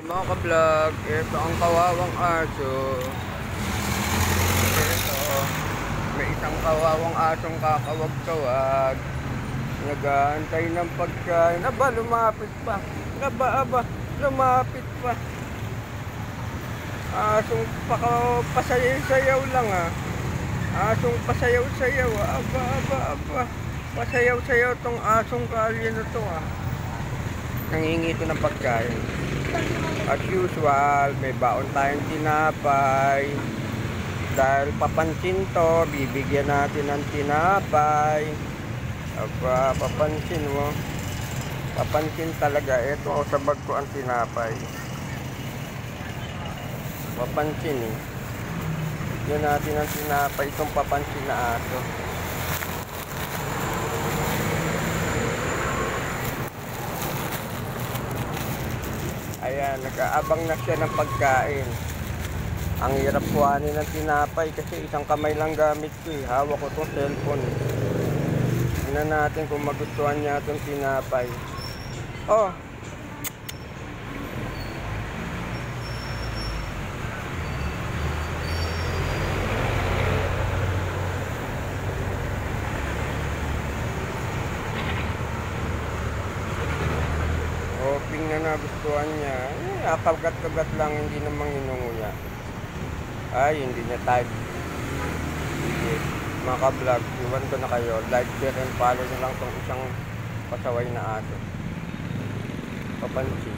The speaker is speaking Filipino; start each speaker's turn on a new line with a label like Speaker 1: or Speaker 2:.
Speaker 1: Mga ka-vlog, ito ang kawawang aso. Ito, may isang kawawang asong kakawag-kawag. Nag-aantay ng pagkain. Aba, lumapit pa. Aba, lumapit pa. Asong pasayaw-sayaw lang Asong pasayaw-sayaw Aba. Pasayaw-sayaw tong asong kalye na to Nangingi ito ng pagkain. As usual, may baon tayong tinapay. Dahil papansin to, bibigyan natin ng tinapay. Aba, papansin mo. Papansin talaga. Ito, sa bag ko ang tinapay. Papansin Bigyan natin ng tinapay itong papansin na aso. Ayan, nag-aabang na siya ng pagkain. Ang hirap kuhanin ng tinapay kasi isang kamay lang gamit ko Hawak ko itong cellphone. Tingnan natin kung magustuhan niya itong tinapay. Oh! Hoping na nagustuhan niya. Kagat-kagat lang, hindi namang inunguya. Ay, hindi niya type. Sige, mga ka-vlog, iwan ko na kayo. Like, share, and follow na lang itong isang pasaway na aso. Papansin.